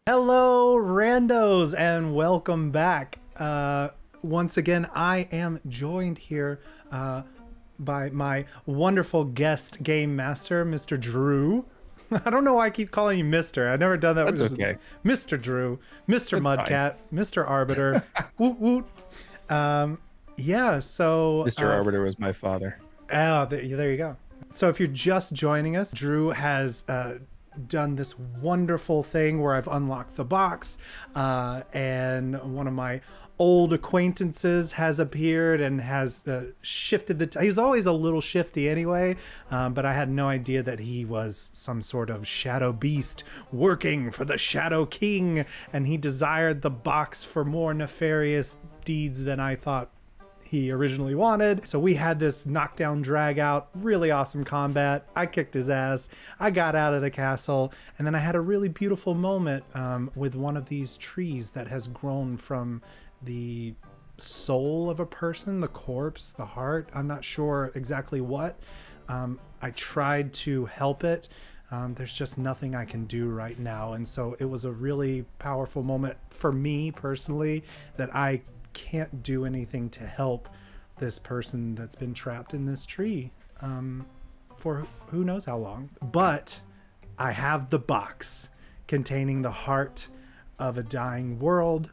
Hello, randos, and welcome back. Once again, I am joined here by my wonderful guest game master, Mr. Drew. I don't know why I keep calling you Mister. I've never done that. That's okay. Mr. Drew, Mr. That's fine. Mudcat, Mr. Arbiter. Woot woot. Yeah, so Mr. Arbiter was my father. there you go. So if you're just joining us, Drew has done this wonderful thing where I've unlocked the box, and one of my old acquaintances has appeared and has shifted he was always a little shifty anyway, but I had no idea that he was some sort of shadow beast working for the Shadow King, and he desired the box for more nefarious deeds than I thought he originally wanted. So we had this knockdown drag out, really awesome combat. I kicked his ass. I got out of the castle, and then I had a really beautiful moment with one of these trees that has grown from the soul of a person, the corpse, the heart. I'm not sure exactly what. I tried to help it. There's just nothing I can do right now. And so it was a really powerful moment for me personally that I can't do anything to help this person that's been trapped in this tree for who knows how long. But I have the box containing the heart of a dying world.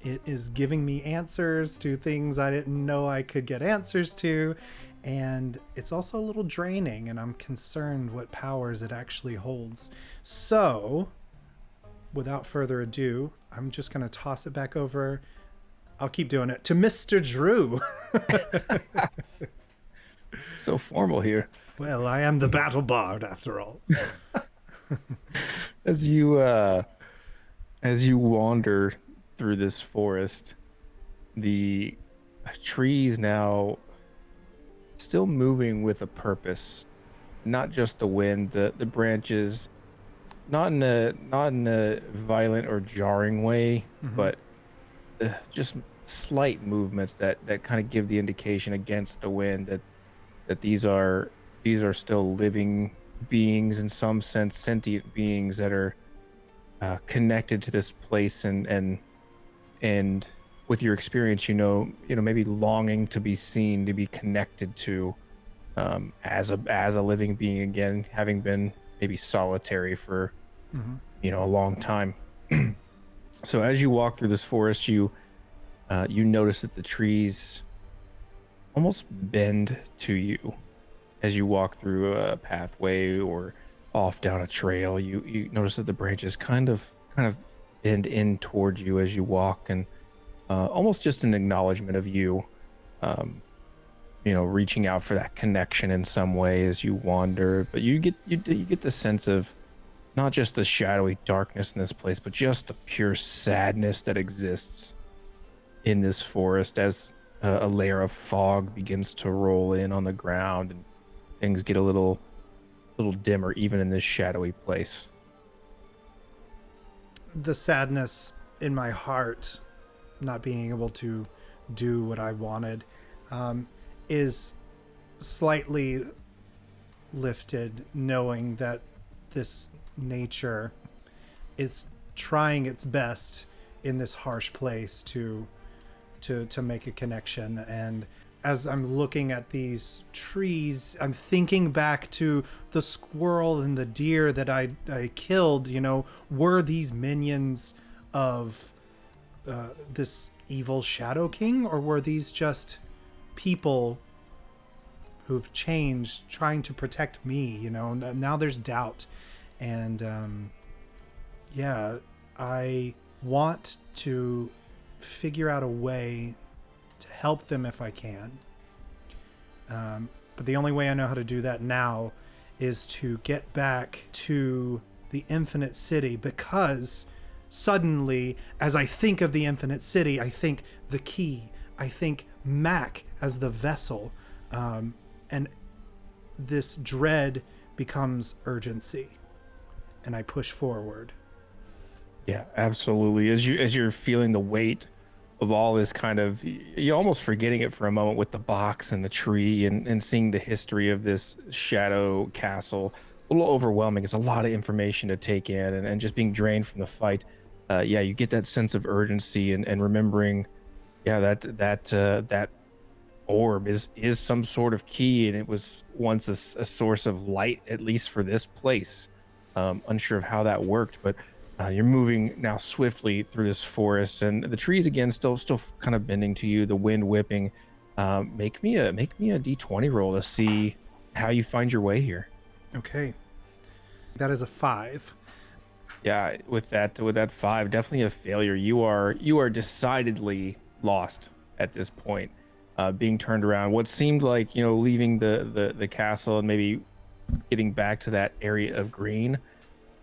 It is giving me answers to things I didn't know I could get answers to, and it's also a little draining, and I'm concerned what powers it actually holds. So without further ado, I'm just going to toss it back over. I'll keep doing it to Mr. Drew. So formal here. Well, I am the battle bard after all. As you wander through this forest, the trees now still moving with a purpose, not just the wind, the branches, not in a violent or jarring way, but just slight movements that kind of give the indication against the wind that these are still living beings, in some sense sentient beings that are connected to this place, and with your experience, you know maybe longing to be seen, to be connected to, as a living being again, having been maybe solitary for a long time. So as you walk through this forest, you notice that the trees almost bend to you as you walk through a pathway or off down a trail. You notice that the branches kind of bend in towards you as you walk, and almost just an acknowledgement of you, reaching out for that connection in some way as you wander. But you get the sense of not just the shadowy darkness in this place, but just the pure sadness that exists in this forest as a layer of fog begins to roll in on the ground and things get a little dimmer even in this shadowy place. The sadness in my heart, not being able to do what I wanted, is slightly lifted, knowing that this nature is trying its best in this harsh place to make a connection. And as I'm looking at these trees, I'm thinking back to the squirrel and the deer that I killed. Were these minions of this evil Shadow King, or were these just people who've changed, trying to protect me? Now there's doubt. And I want to figure out a way to help them if I can. But the only way I know how to do that now is to get back to the Infinite City, because suddenly, as I think of the Infinite City, I think the key, I think Mac as the vessel, and this dread becomes urgency, and I push forward. Yeah, absolutely. As you're feeling the weight of all this, you're almost forgetting it for a moment with the box and the tree, and seeing the history of this shadow castle little overwhelming. It's a lot of information to take in, and just being drained from the fight. Yeah, you get that sense of urgency and remembering, yeah, that orb is some sort of key, and it was once a source of light, at least for this place. Unsure of how that worked, but you're moving now swiftly through this forest, and the trees again still kind of bending to you, the wind whipping. Make me a d20 roll to see how you find your way here. Okay. That is a 5. Yeah, with that 5, definitely a failure. You are decidedly lost at this point. Being turned around, what seemed like, leaving the castle and maybe getting back to that area of green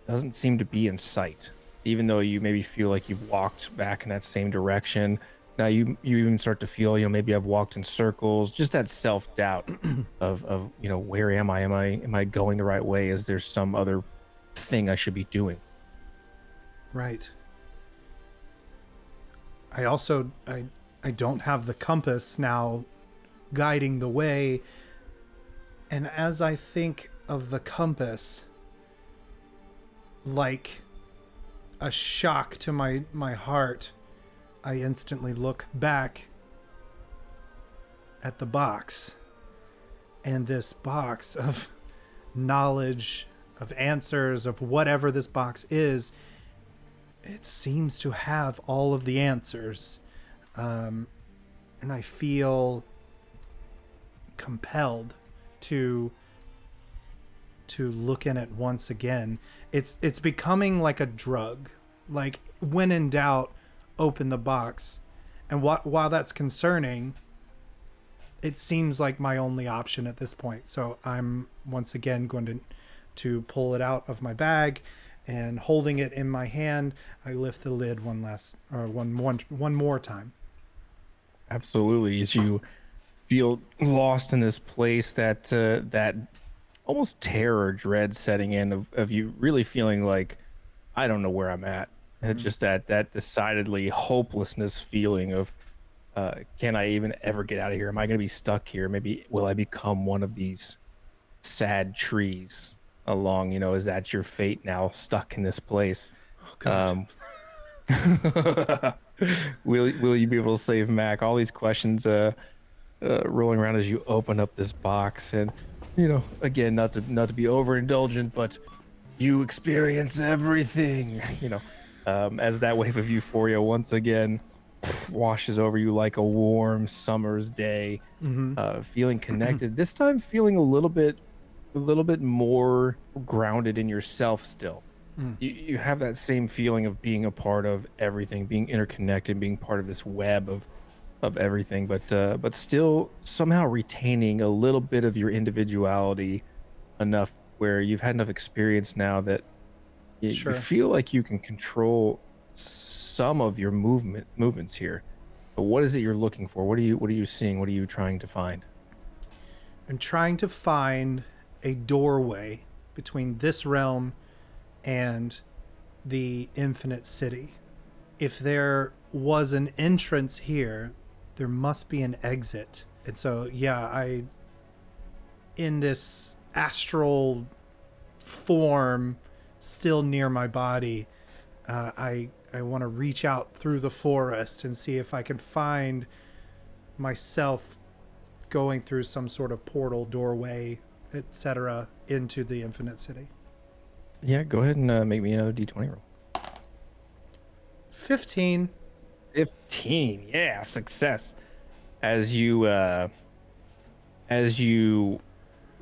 doesn't seem to be in sight. Even though you maybe feel like you've walked back in that same direction, now you even start to feel, maybe I've walked in circles. Just that self doubt of where am I? Am I going the right way? Is there some other thing I should be doing? Right. I also I don't have the compass now guiding the way, and as I think of the compass like a shock to my heart, I instantly look back at the box, and this box of knowledge, of answers, of whatever this box is, it seems to have all of the answers. And I feel compelled to look in it once again. It's becoming like a drug. Like, when in doubt, open the box. And while that's concerning, it seems like my only option at this point. So I'm once again going to pull it out of my bag, and holding it in my hand, I lift the lid one more time. Absolutely. As you feel lost in this place, that almost terror, dread setting in of you really feeling like, I don't know where I'm at. And just that decidedly hopelessness feeling of, can I even ever get out of here? Am I going to be stuck here? Maybe will I become one of these sad trees along? Is that your fate now, stuck in this place? Oh, God. Will you be able to save Mac? All these questions rolling around as you open up this box, and again, not to be overindulgent, but you experience everything. As that wave of euphoria once again washes over you like a warm summer's day. Feeling connected. This time, feeling a little bit more grounded in yourself still. You have that same feeling of being a part of everything, being interconnected, being part of this web of everything, but still somehow retaining a little bit of your individuality, enough where you've had enough experience now that you Sure. feel like you can control some of your movements here. But what is it you're looking for? What are you seeing? What are you trying to find? I'm trying to find a doorway between this realm and the infinite city. If there was an entrance here, there must be an exit. And so, yeah, in this astral form, still near my body, I want to reach out through the forest and see if I can find myself going through some sort of portal, doorway, etc., into the infinite city. Yeah, go ahead and make me another d20 roll. 15. 15. Yeah, success. As you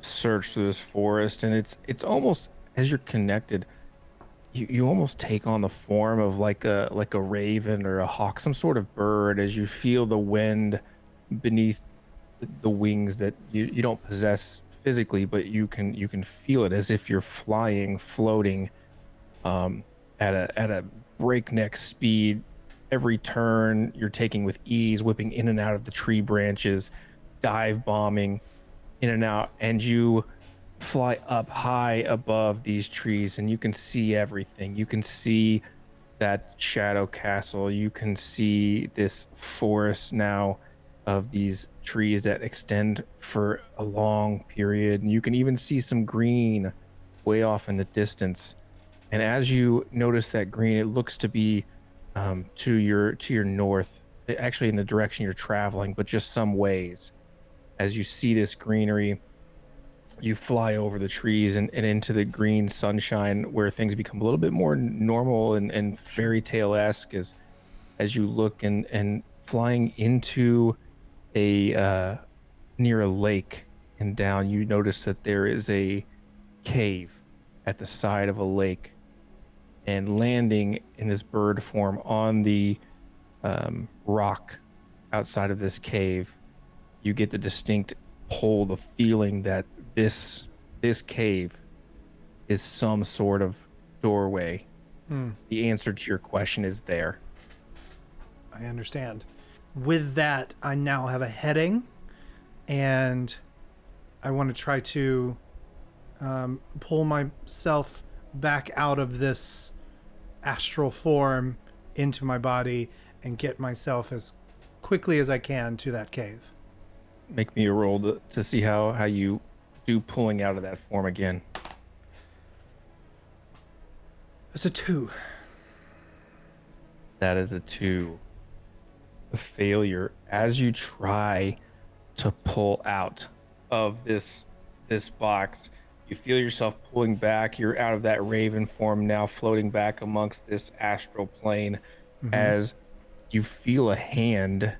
search through this forest, and it's almost, as you're connected, you almost take on the form of like a raven or a hawk, some sort of bird, as you feel the wind beneath the wings that you don't possess physically, but you can feel it, as if you're flying, floating, at a breakneck speed. Every turn you're taking with ease, whipping in and out of the tree branches, dive bombing in and out, and you fly up high above these trees, and you can see everything. You can see that shadow castle. You can see this forest now of these trees that extend for a long period, and you can even see some green way off in the distance. And as you notice that green, it looks to be to your north, actually in the direction you're traveling, but just some ways. As you see this greenery, you fly over the trees and into the green sunshine where things become a little bit more normal and fairy tale-esque as you look and flying into a near a lake and down, you notice that there is a cave at the side of a lake, and landing in this bird form on the rock outside of this cave, you get the distinct pull, the feeling that this cave is some sort of doorway. The answer to your question is there. I understand. With that, I now have a heading, and I want to try to pull myself back out of this astral form into my body and get myself as quickly as I can to that cave. Make me a roll to see how you do pulling out of that form again. It's a 2. That is a 2. A failure. As you try to pull out of this box, you feel yourself pulling back. You're out of that raven form now, floating back amongst this astral plane, as you feel a hand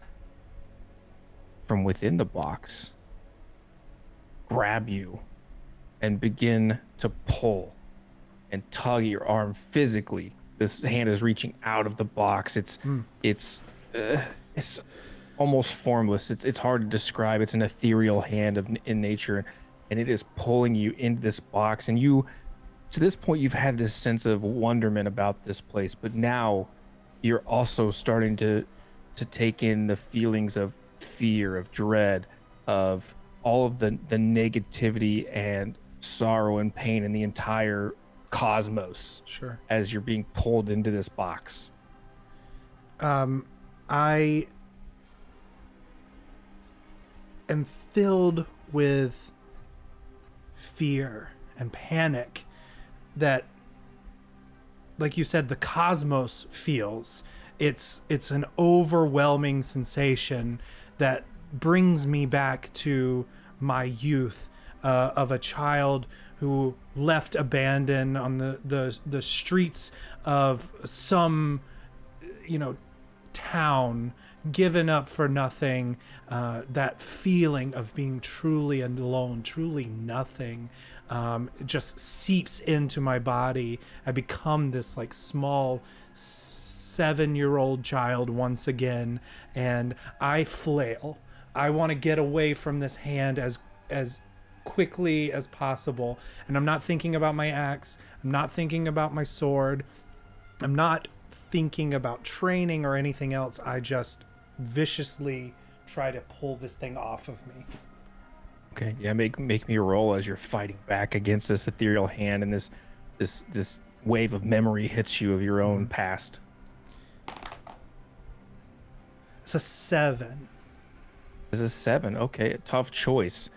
from within the box grab you and begin to pull and tug at your arm physically. This hand is reaching out of the box. It's almost formless. It's hard to describe. It's an ethereal hand in nature, and it is pulling you into this box. And you, to this point, you've had this sense of wonderment about this place, but now you're also starting to take in the feelings of fear, of dread, of all of the negativity and sorrow and pain in the entire cosmos. Sure. As you're being pulled into this box. I am filled with fear and panic that, like you said, the cosmos feels. It's an overwhelming sensation that brings me back to my youth, of a child who left abandoned on the streets of some, town, given up for nothing. That feeling of being truly alone, truly nothing, just seeps into my body. I become this like small 7-year-old child once again, and I flail. I want to get away from this hand as quickly as possible. And I'm not thinking about my axe. I'm not thinking about my sword. I'm not thinking about training or anything else. I just viciously try to pull this thing off of me. Okay, yeah, make me a roll as you're fighting back against this ethereal hand, and this wave of memory hits you of your own past. It's a 7. It's a 7. Okay, a tough choice.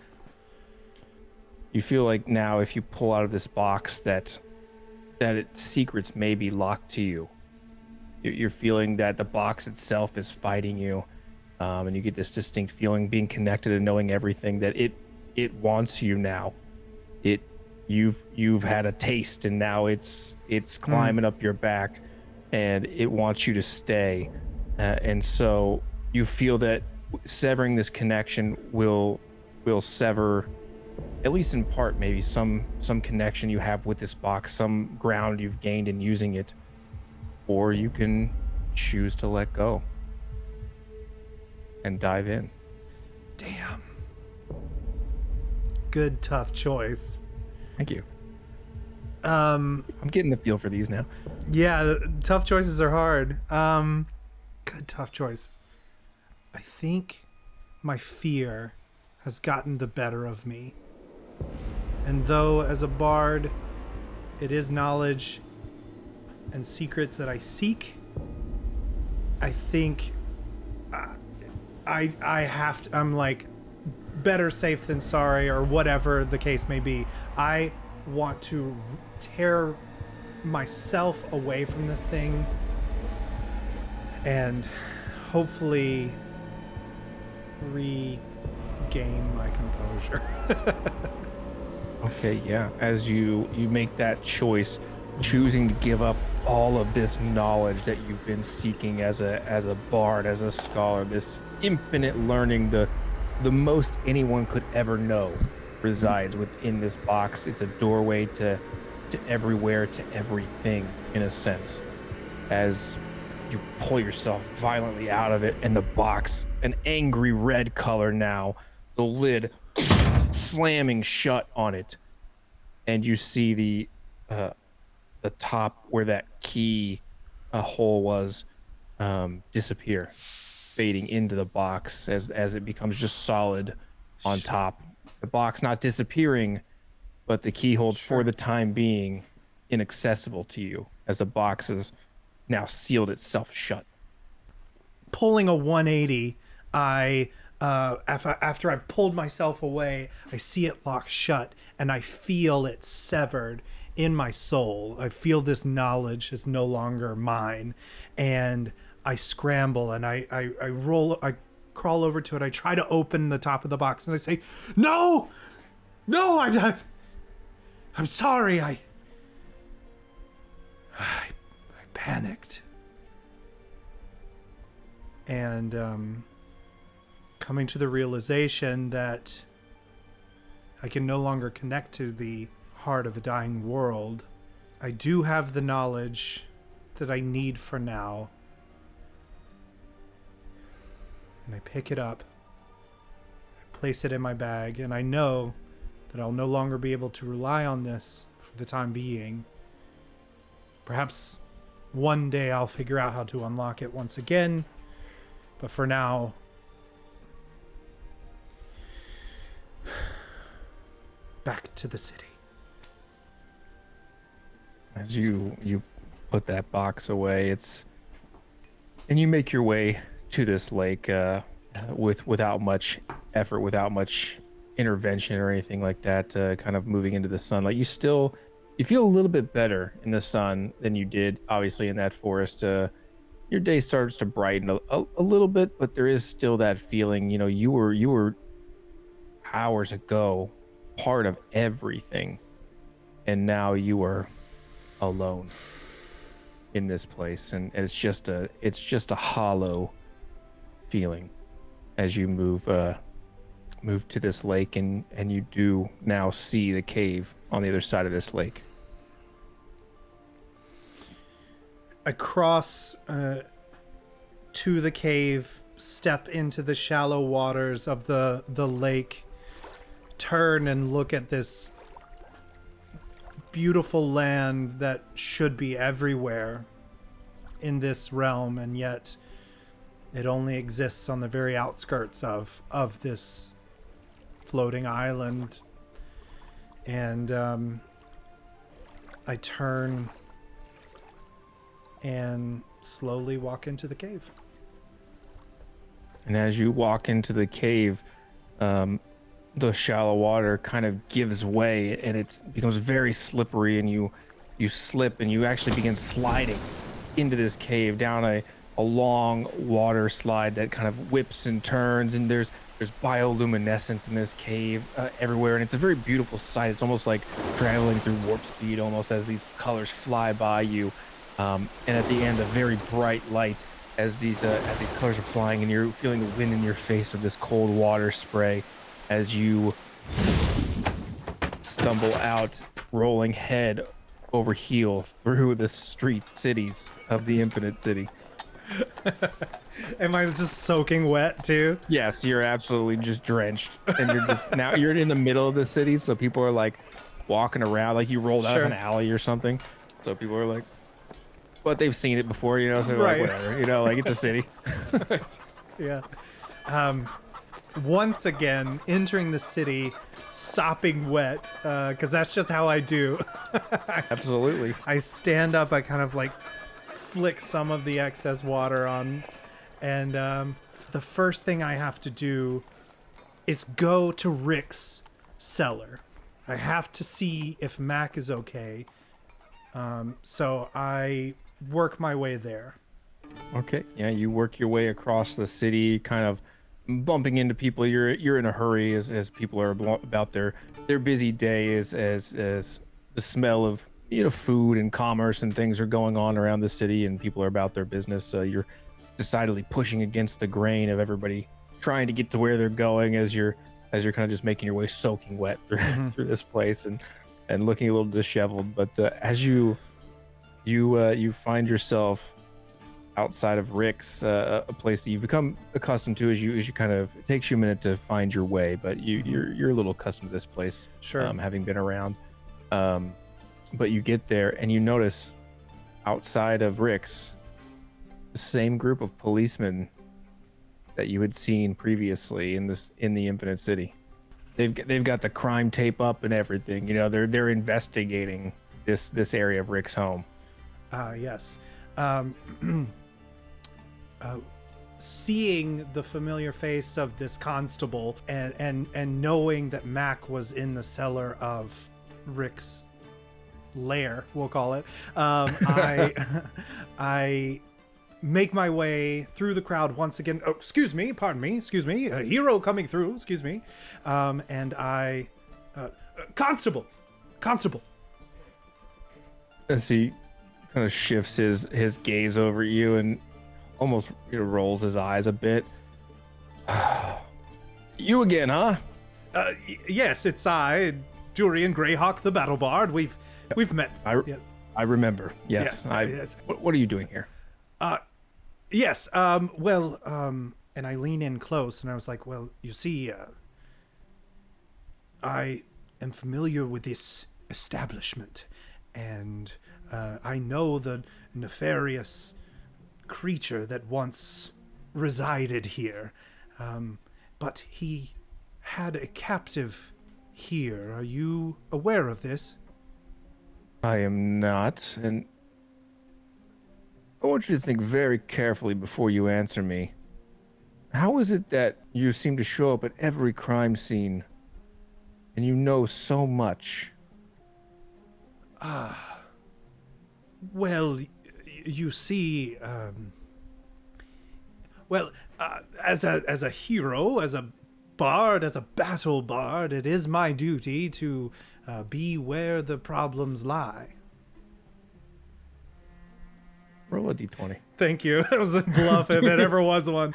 You feel like now if you pull out of this box that its secrets may be locked to you. You're feeling that the box itself is fighting you, and you get this distinct feeling being connected and knowing everything, that it wants you now. You've had a taste, and now it's climbing up your back, and it wants you to stay. And so you feel that severing this connection will sever, at least in part, maybe some connection you have with this box, some ground you've gained in using it, or you can choose to let go and dive in. Damn. Good, tough choice. Thank you. I'm getting the feel for these now. Yeah, tough choices are hard. Good, tough choice. I think my fear has gotten the better of me. And though as a bard, it is knowledge and secrets that I seek, I think I'm like better safe than sorry, or whatever the case may be. I want to tear myself away from this thing and hopefully regain my composure. Okay, yeah. As you make that choice, choosing to give up all of this knowledge that you've been seeking as a bard, as a scholar, this infinite learning, the most anyone could ever know resides within this box. It's a doorway to everywhere, to everything, in a sense. As you pull yourself violently out of it, and the box, an angry red color now, the lid slamming shut on it, and you see the top where that key hole was disappear, fading into the box as it becomes just solid on top. The box not disappearing, but the keyhole for the time being inaccessible to you, as the box has now sealed itself shut. Pulling a 180, after I've pulled myself away, I see it lock shut, and I feel it severed in my soul. I feel this knowledge is no longer mine, and I scramble and I crawl over to it. I try to open the top of the box, and I say, "No, no, I'm sorry. I panicked." And coming to the realization that I can no longer connect to the heart of a dying world, I do have the knowledge that I need for now. And I pick it up, I place it in my bag, and I know that I'll no longer be able to rely on this for the time being. Perhaps one day I'll figure out how to unlock it once again, but for now, back to the city. As you put that box away, and you make your way to this lake without much effort, without much intervention or anything like that, kind of moving into the sunlight. You feel a little bit better in the sun than you did obviously in that forest. Your day starts to brighten a little bit, but there is still that feeling, you were hours ago part of everything, and now you are alone in this place, and it's just a hollow feeling as you move to this lake, and you do now see the cave on the other side of this lake. I cross to the cave, step into the shallow waters of the lake, turn and look at this beautiful land that should be everywhere in this realm, and yet it only exists on the very outskirts of this floating island. And I turn and slowly walk into the cave. And as you walk into the cave, the shallow water kind of gives way, and it becomes very slippery, and you slip, and you actually begin sliding into this cave down a long water slide that kind of whips and turns, and there's bioluminescence in this cave everywhere, and it's a very beautiful sight. It's almost like traveling through warp speed, almost, as these colors fly by you, and at the end, a very bright light as these colors are flying, and you're feeling the wind in your face of this cold water spray as you stumble out, rolling head over heel through the street cities of the Infinite City. Am I just soaking wet too? Yes, you're absolutely just drenched, and now you're in the middle of the city, so people are like walking around like you rolled out of an alley or something. So people are like, but they've seen it before, so they're like, whatever, like, it's a city. Yeah. Once again, entering the city, sopping wet, because that's just how I do. Absolutely. I stand up, I kind of like flick some of the excess water on, and the first thing I have to do is go to Rick's cellar. I have to see if Mac is okay. So I work my way there. Okay. Yeah, you work your way across the city, kind of bumping into people. You're in a hurry as people are about their busy day as the smell of food and commerce and things are going on around the city and people are about their business. You're decidedly pushing against the grain of everybody trying to get to where they're going as you're kind of just making your way soaking wet through through this place and looking a little disheveled. But as you find yourself outside of Rick's, a place that you've become accustomed to as you kind of, it takes you a minute to find your way, but you're a little accustomed to this place, Sure. having been around. But you get there and you notice outside of Rick's the same group of policemen that you had seen previously in the Infinite City. They've got the crime tape up and everything. They're investigating this area of Rick's home. Yes. Seeing the familiar face of this constable and knowing that Mac was in the cellar of Rick's lair, we'll call it, I make my way through the crowd once again. Oh, pardon me, a hero coming through, excuse me. And I, constable. As he kind of shifts his gaze over you and almost rolls his eyes a bit. You again, huh? Yes, it's I, Durian Greyhawk, the Battle Bard. We've met. I remember. Yes. Yes. What are you doing here? Yes. And I lean in close, and I was like, "Well, you see, I am familiar with this establishment, and I know the nefarious creature that once resided here, but he had a captive here. Are you aware of this?" I am not, and I want you to think very carefully before you answer me. How is it that you seem to show up at every crime scene and you know so much? Well, you see, as a hero, as a bard, as a battle bard, it is my duty to be where the problems lie. Roll a d20. Thank you. That was a bluff if it ever was one.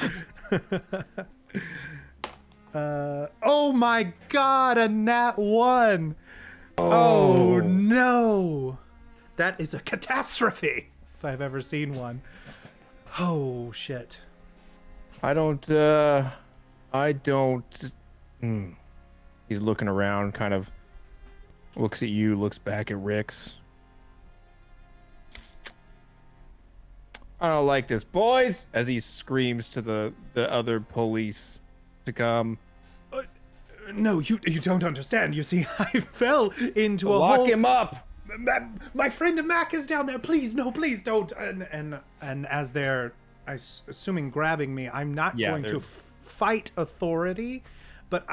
Oh my god, a nat 1. Oh no. That is a catastrophe, if I've ever seen one. Oh shit. I don't. He's looking around, kind of looks at you, looks back at Rick's. I don't like this, boys, as he screams to the other police to come. No, you don't understand. You see, I fell into a Lock hole. him up. My friend Mac is down there. Please, no, please don't. And as they're, assuming grabbing me, I'm not going to fight authority, but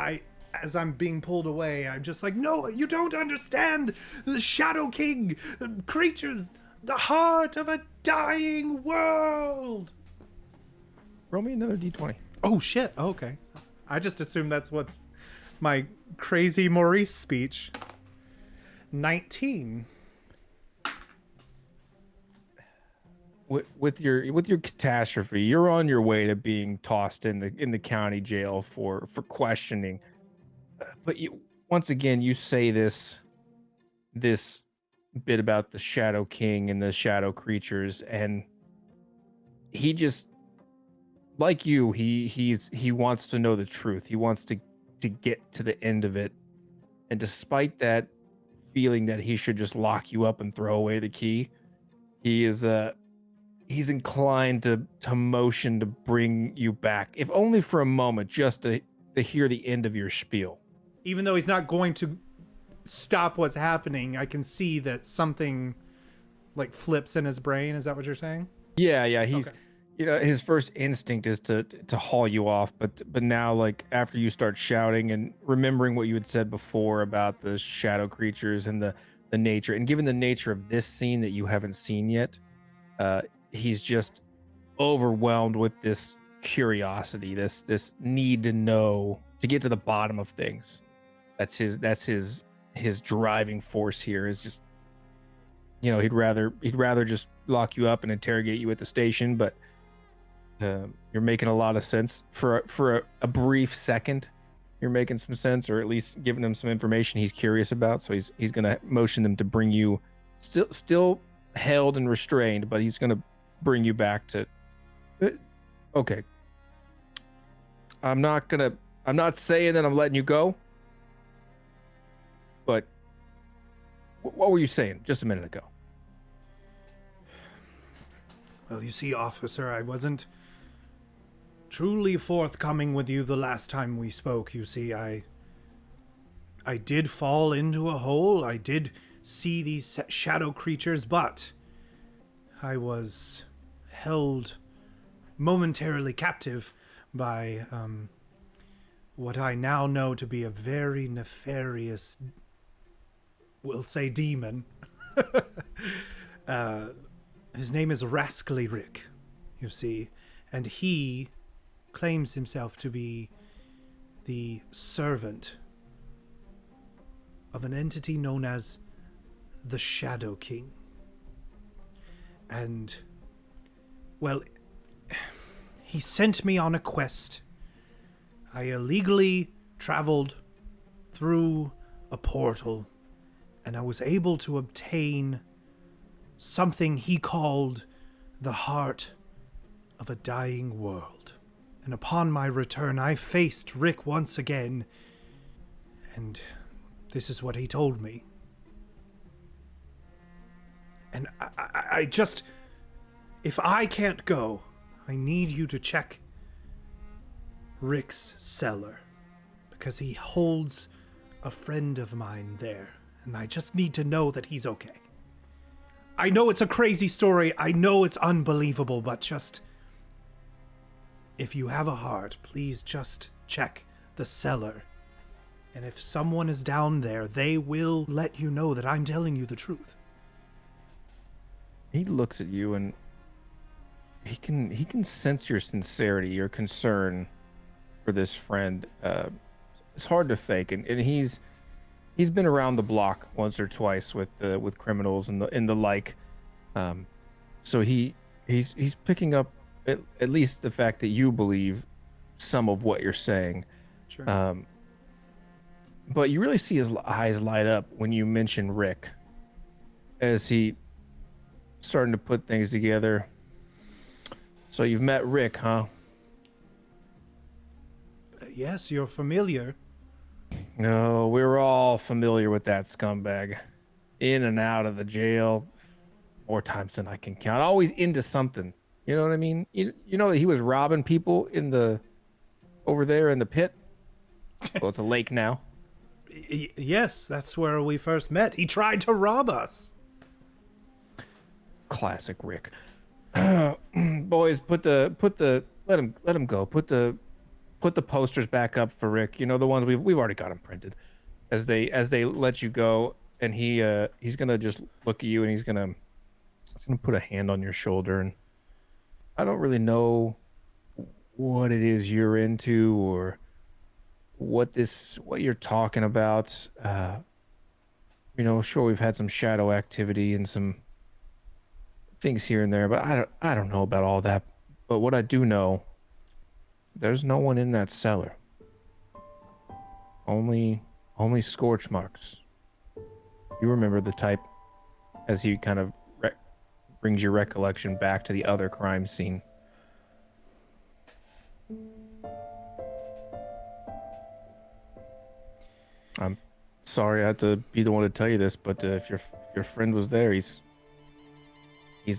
as I'm being pulled away, I'm just like, no, you don't understand. The Shadow King, creatures, the heart of a dying world. Roll me another d20. Oh shit. Okay. I just assumed that's what's my crazy Maurice speech. 19. With your catastrophe, you're on your way to being tossed in the county jail for questioning. But once again, you say this bit about the Shadow King and the shadow creatures, and he just, like you, he wants to know the truth. He wants to get to the end of it, and despite that feeling that he should just lock you up and throw away the key, he's inclined to motion to bring you back, if only for a moment, just to hear the end of your spiel. Even though he's not going to stop what's happening, I can see that something like flips in his brain. Is that what you're saying? Yeah. his first instinct is to haul you off, but now, like, after you start shouting and remembering what you had said before about the shadow creatures and the nature, and given the nature of this scene that you haven't seen yet, uh, he's just overwhelmed with this curiosity, this need to know, to get to the bottom of things. That's his driving force here. Is just, he'd rather just lock you up and interrogate you at the station, but you're making a lot of sense for a brief second. You're making some sense, or at least giving him some information he's curious about. So he's gonna motion them to bring you, still held and restrained, but he's gonna bring you back to. Okay, I'm not saying that I'm letting you go, but what were you saying just a minute ago? Well, you see, officer, I wasn't truly forthcoming with you the last time we spoke. You see, I did fall into a hole. I did see these shadow creatures, but I was held momentarily captive by what I now know to be a very nefarious, we'll say, demon. His name is Rascally Rick, you see, and he claims himself to be the servant of an entity known as the Shadow King. And, well, he sent me on a quest. I illegally traveled through a portal, and I was able to obtain something he called the heart of a dying world. And upon my return, I faced Rick once again, and this is what he told me. And I just, if I can't go, I need you to check Rick's cellar, because he holds a friend of mine there, and I just need to know that he's okay. I know it's a crazy story, I know it's unbelievable, but just, if you have a heart, please just check the cellar. And if someone is down there, they will let you know that I'm telling you the truth. He looks at you, and he can sense your sincerity, your concern for this friend. It's hard to fake, and he's been around the block once or twice with criminals and the like. So he's picking up at least the fact that you believe some of what you're saying. Sure. But you really see his eyes light up when you mention Rick, as he starting to put things together. So you've met Rick, huh? Yes, you're familiar. No, we're all familiar with that scumbag. In and out of the jail more times than I can count. Always into something. You know what I mean? You know that he was robbing people over there in the pit? Well, it's a lake now. Yes, that's where we first met. He tried to rob us. Classic Rick. Boys, let him go. Put the posters back up for Rick. You know, the ones we've already got them printed. As they let you go, and he's gonna just look at you, and he's gonna put a hand on your shoulder. And I don't really know what it is you're into, or what you're talking about. Sure, we've had some shadow activity and some things here and there, but I don't know about all that. But what I do know, there's no one in that cellar. Only scorch marks. You remember the type, as he kind of brings your recollection back to the other crime scene. I'm sorry I had to be the one to tell you this, but if your friend was there, he's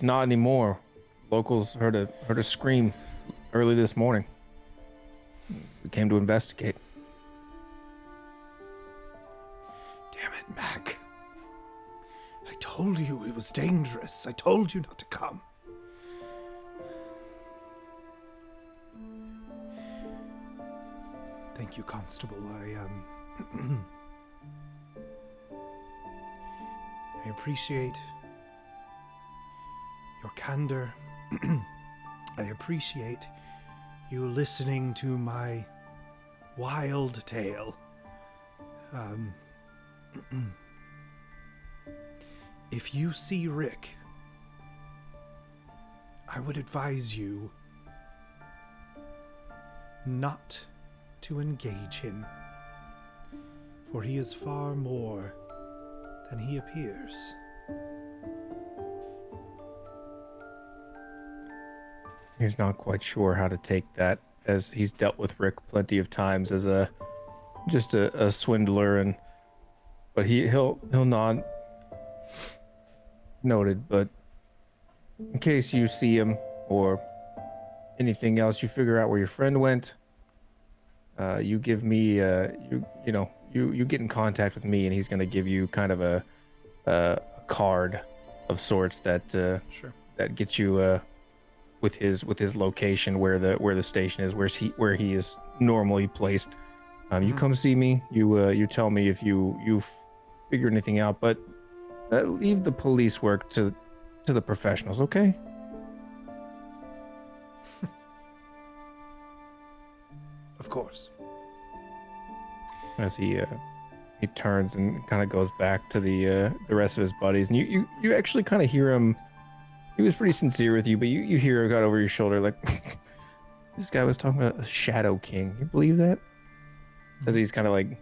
not anymore. Locals heard a scream early this morning. We came to investigate. Damn it, Mac. I told you it was dangerous. I told you not to come. Thank you, Constable. I appreciate your candor. I appreciate you listening to my wild tale. If you see Rick, I would advise you not to engage him, for he is far more than he appears. He's not quite sure how to take that, as he's dealt with Rick plenty of times as just a swindler, but he'll nod. Noted. But in case you see him or anything else, you figure out where your friend went. You give me you get in contact with me, and he's gonna give you kind of a card of sorts that Sure. that gets you with his location, where the station is, where he is normally placed. You come see me. You tell me if you figure anything out, but leave the police work to the professionals, okay? Of course. As he turns and kind of goes back to the rest of his buddies, and you actually kind of hear him. He was pretty sincere with you, but you hear him got over your shoulder like, this guy was talking about a Shadow King. You believe that? As he's kind of like,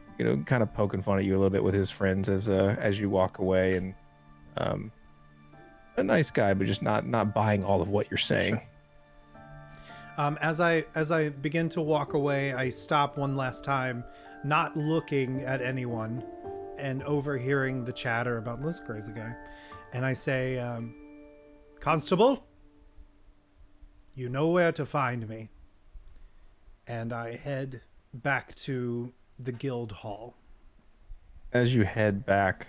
kind of poking fun at you a little bit with his friends as you walk away, and a nice guy, but just not buying all of what you're saying. Sure. As I begin to walk away, I stop one last time, not looking at anyone, and overhearing the chatter about this crazy guy, and I say, Constable, you know where to find me. And I head back to the guild hall. As you head back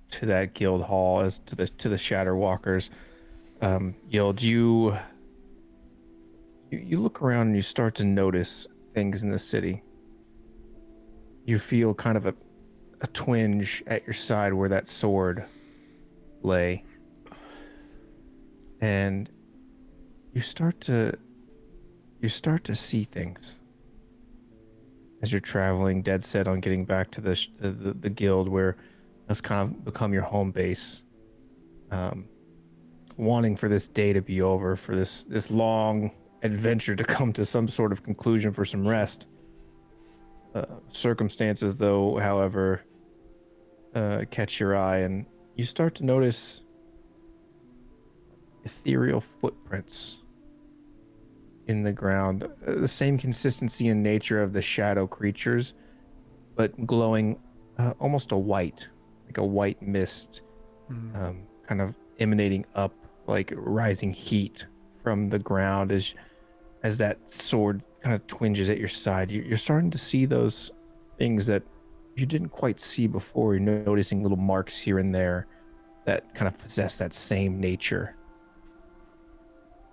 to that guild hall, as to the Shatterwalkers guild, you look around and you start to notice things in the city. You feel kind of a twinge at your side where that sword lay, and you start to see things as you're traveling, dead set on getting back to the guild, where that's kind of become your home base. Wanting for this day to be over, for this long adventure to come to some sort of conclusion, for some rest. Circumstances, though, however, catch your eye, and you start to notice ethereal footprints in the ground, the same consistency and nature of the shadow creatures, but glowing almost a white, like a white mist, kind of emanating up like rising heat from the ground as that sword kind of twinges at your side. You're starting to see those things that you didn't quite see before. You're noticing little marks here and there that kind of possess that same nature.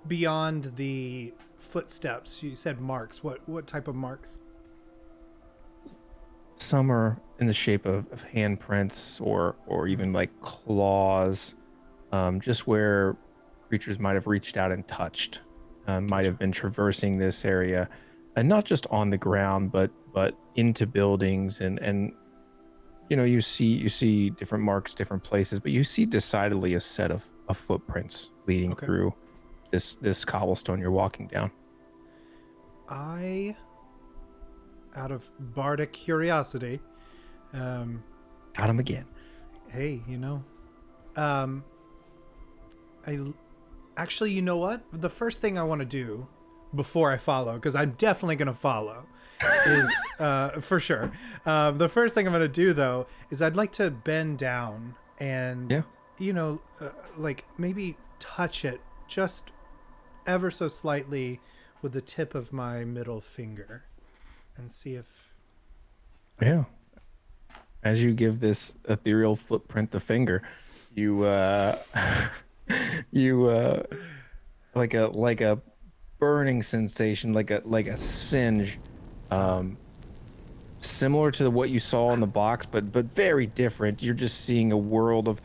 Beyond the footsteps, you said marks. What type of marks? Some are in the shape of handprints or even like claws, just where creatures might have reached out and touched, might have been traversing this area, and not just on the ground, but into buildings, and you see different marks, different places, but you see decidedly a set of footprints leading through this cobblestone you're walking down. I, out of bardic curiosity, Got him again. Hey, actually, you know what? The first thing I want to do before I follow, because I'm definitely going to follow, is for sure. The first thing I'm going to do, though, is I'd like to bend down and, like maybe touch it just ever so slightly with the tip of my middle finger and see if... Yeah. As you give this ethereal footprint the finger, you like a burning sensation, like a singe, similar to what you saw in the box, but very different. You're just seeing a world of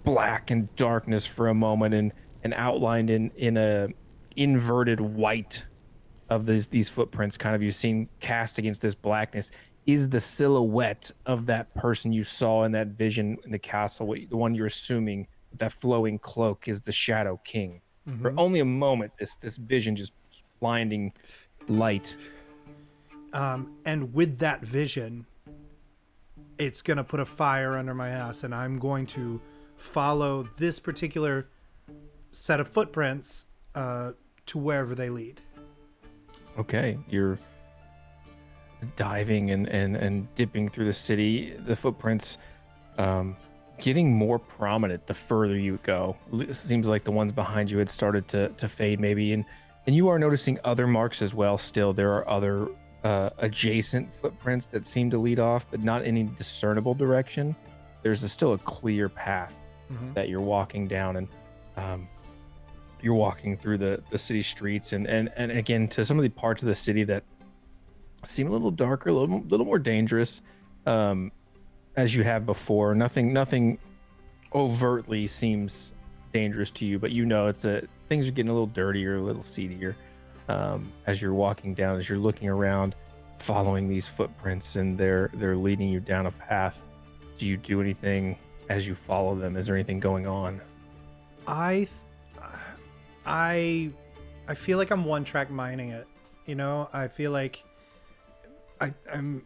black and darkness for a moment, and outlined in a inverted white of these footprints, kind of, you've seen cast against this blackness, is the silhouette of that person you saw in that vision in the castle, the one you're assuming with that flowing cloak is the Shadow King. For Mm-hmm. only a moment, this vision just blinding light. And with that vision, it's going to put a fire under my ass, and I'm going to follow this particular set of footprints to wherever they lead. Okay, you're diving and dipping through the city. The footprints getting more prominent the further you go. It seems like the ones behind you had started to fade maybe, and you are noticing other marks as well. Still, there are other adjacent footprints that seem to lead off, but not any discernible direction. There's still a clear path that you're walking down, and you're walking through the city streets, and again to some of the parts of the city that seem a little darker, a little more dangerous, as you have before. Nothing overtly seems dangerous to you, but you know things are getting a little dirtier, a little seedier, as you're walking down, as you're looking around, following these footprints, and they're leading you down a path. Do you do anything as you follow them? Is there anything going on? I feel like I'm one track mining it. You know, I feel like I'm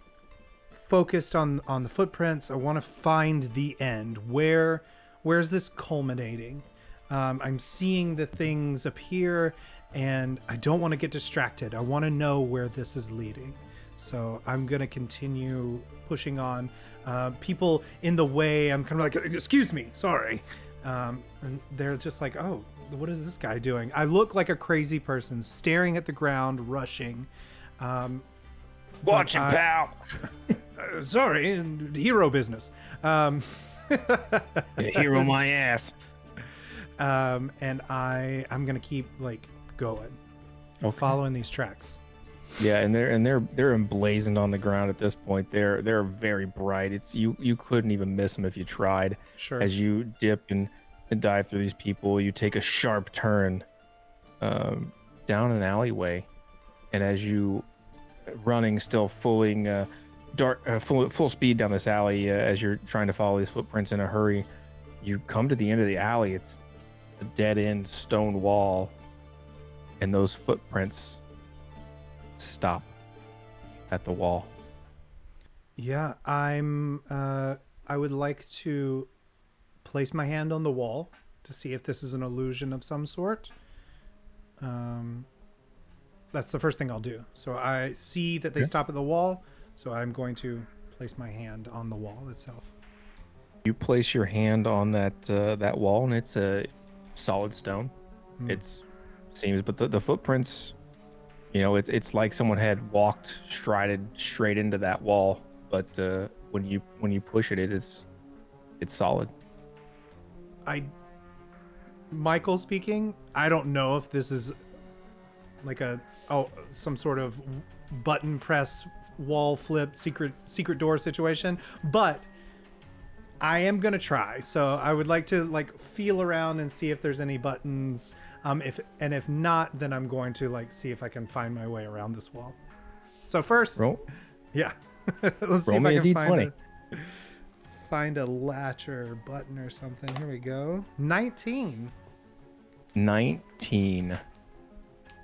focused on the footprints. I want to find the end. Where's this culminating? I'm seeing the things appear, and I don't want to get distracted. I want to know where this is leading. So I'm going to continue pushing on. People in the way, I'm kind of like, excuse me, sorry. And they're just like, oh, what is this guy doing? I look like a crazy person staring at the ground, rushing. Watch him, pal. Sorry, hero business. Hero my ass. And I'm gonna keep like going, following these tracks. Yeah, and they're emblazoned on the ground at this point. They're very bright. It's you couldn't even miss them if you tried. Sure. As you dip and dive through these people, you take a sharp turn down an alleyway, and as you running still full speed down this alley, as you're trying to follow these footprints in a hurry, you come to the end of the alley. It's a dead end stone wall, and those footprints stop at the wall. Yeah, I would like to place my hand on the wall to see if this is an illusion of some sort. That's the first thing I'll do. So I see that they stop at the wall, so I'm going to place my hand on the wall itself. You place your hand on that wall, and it's a solid stone. It seems, but the footprints, you know, it's like someone had walked strided straight into that wall. But when you push it, it's solid. Michael speaking. I don't know if this is like some sort of button press wall flip secret door situation, but I am gonna try. So I would like to like feel around and see if there's any buttons. If not, then I'm going to like see if I can find my way around this wall. So first, yeah, let's see if I can find a latch or button or something. Here we go. 19.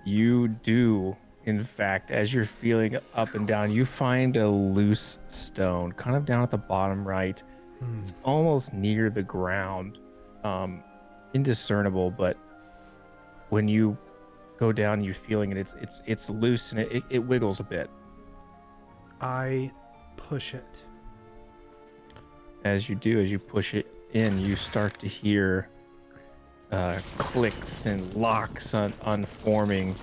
You do, in fact, as you're feeling up and down, you find a loose stone kind of down at the bottom right. It's almost near the ground, indiscernible, but when you go down, you're feeling it. It's loose, and it wiggles a bit. I push it. As you push it in, you start to hear clicks and locks unforming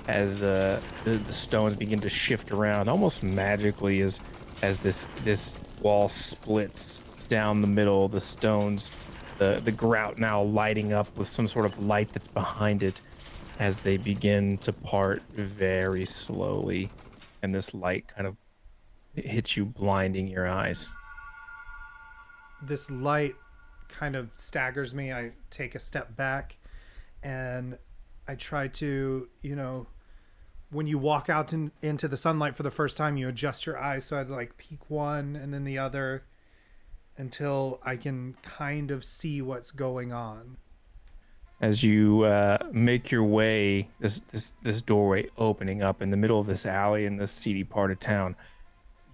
as the stones begin to shift around almost magically as this wall splits down the middle. The stones, the grout now lighting up with some sort of light that's behind it as they begin to part very slowly, and this light kind of it hits you, blinding your eyes. This light kind of staggers me. I take a step back and I try to, when you walk out into the sunlight for the first time, you adjust your eyes. So I'd like peek one and then the other until I can kind of see what's going on. As you make your way, this doorway opening up in the middle of this alley in this seedy part of town,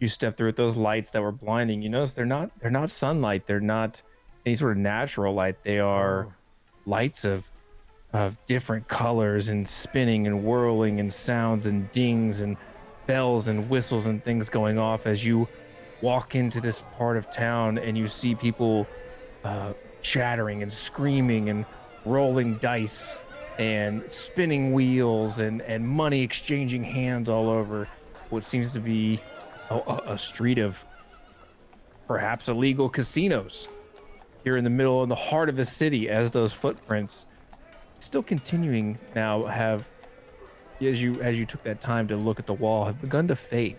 you step through it. Those lights that were blinding, you notice they're not sunlight. They're not any sort of natural light. They are lights of different colors and spinning and whirling and sounds and dings and bells and whistles and things going off as you walk into this part of town, and you see people chattering and screaming and rolling dice and spinning wheels and money exchanging hands all over what seems to be a street of perhaps illegal casinos here in the middle, in the heart of the city, as those footprints still continuing now have, as you took that time to look at the wall, have begun to fade,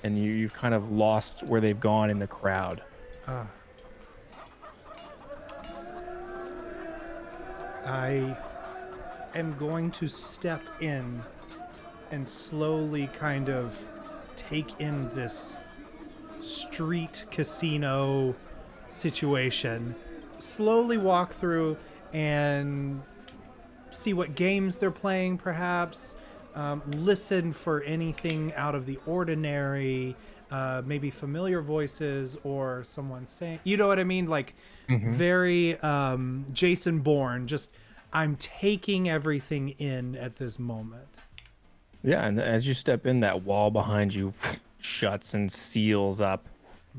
and you've kind of lost where they've gone in the crowd. I am going to step in and slowly kind of take in this street casino situation. Slowly walk through and see what games they're playing, perhaps. Listen for anything out of the ordinary, maybe familiar voices or someone saying, you know what I mean? Like very Jason Bourne, just I'm taking everything in at this moment. Yeah, and as you step in, that wall behind you shuts and seals up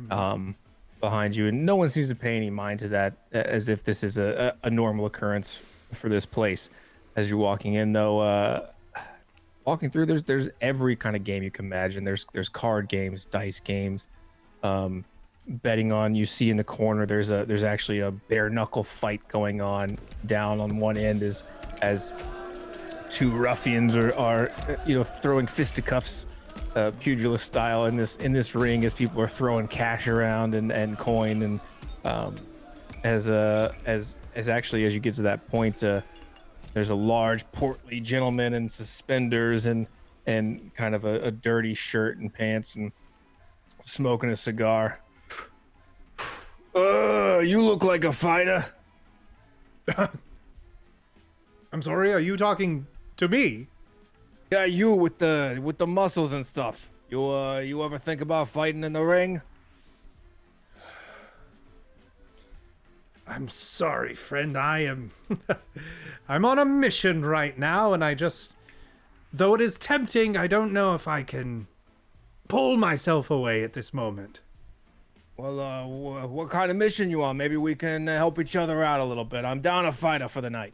behind you, and no one seems to pay any mind to that, as if this is a normal occurrence for this place. As you're walking in, though, walking through, there's every kind of game you can imagine. There's card games, dice games, betting on. You see in the corner there's actually a bare knuckle fight going on down on one end as two ruffians are throwing fisticuffs, pugilist style, in this ring, as people are throwing cash around and coin, and as actually, as you get to that point, there's a large portly gentleman in suspenders and kind of a dirty shirt and pants and smoking a cigar. You look like a fighter. I'm sorry, are you talking to me? Yeah, you with the muscles and stuff. You ever think about fighting in the ring? I'm sorry, friend. I'm on a mission right now, and though it is tempting, I don't know if I can pull myself away at this moment. Well, what kind of mission you on? Maybe we can help each other out a little bit. I'm down a fighter for the night.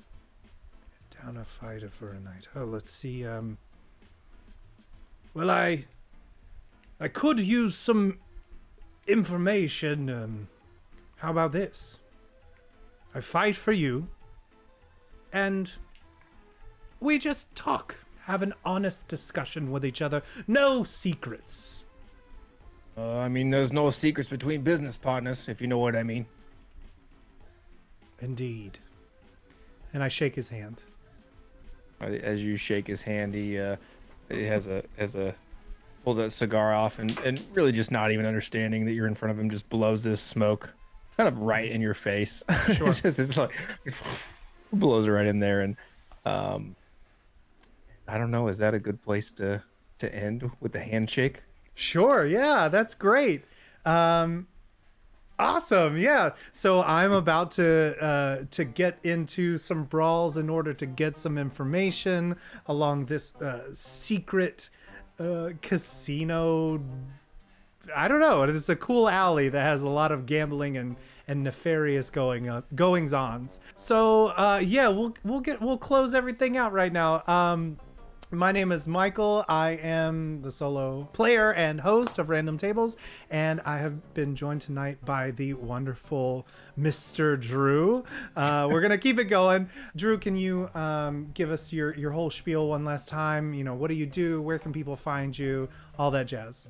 Down a fighter for a night. Oh, let's see. Well, I could use some information. How about this? I fight for you, and we just talk, have an honest discussion with each other. No secrets. I mean, there's no secrets between business partners, if you know what I mean. Indeed. And I shake his hand. As you shake his hand, he has a pull that cigar off, and really just not even understanding that you're in front of him, just blows this smoke kind of right in your face. Sure. It's like blows right in there, and I don't know, is that a good place to end with the handshake? Sure, yeah, that's great. Awesome, yeah. So I'm about to get into some brawls in order to get some information along this secret casino. I don't know. It's a cool alley that has a lot of gambling and nefarious goings-ons. So yeah, we'll close everything out right now. My name is Michael. I am the solo player and host of Random Tables, and I have been joined tonight by the wonderful Mr. Drew. We're gonna keep it going. Drew, can you give us your whole spiel one last time? You know, what do you do? Where can people find you? All that jazz.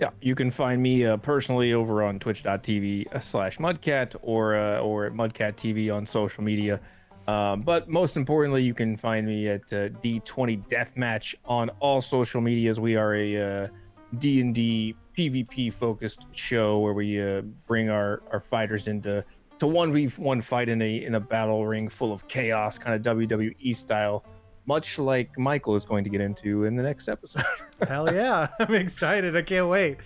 Yeah, you can find me personally over on twitch.tv/mudcat or at mudcat TV on social media. But most importantly, you can find me at D20 Deathmatch on all social medias. We are a D&D PvP focused show where we bring our fighters into 1v1 fight in a battle ring full of chaos, kind of WWE style, much like Michael is going to get into in the next episode. Hell yeah. I'm excited. I can't wait.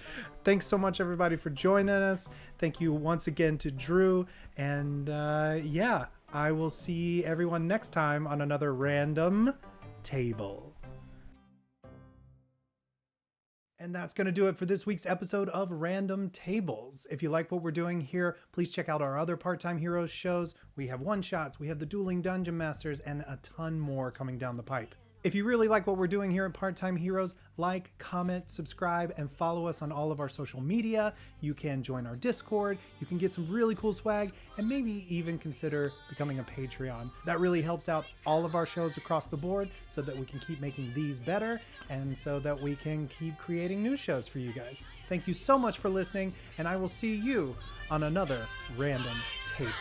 Thanks so much, everybody, for joining us. Thank you once again to Drew. And yeah, I will see everyone next time on another random table. And that's going to do it for this week's episode of Random Tables. If you like what we're doing here, please check out our other Part-Time Heroes shows. We have one-shots, we have the Dueling Dungeon Masters, and a ton more coming down the pipe. If you really like what we're doing here at Part-Time Heroes, like, comment, subscribe, and follow us on all of our social media. You can join our Discord, you can get some really cool swag, and maybe even consider becoming a Patreon. That really helps out all of our shows across the board so that we can keep making these better and so that we can keep creating new shows for you guys. Thank you so much for listening, and I will see you on another Random Table.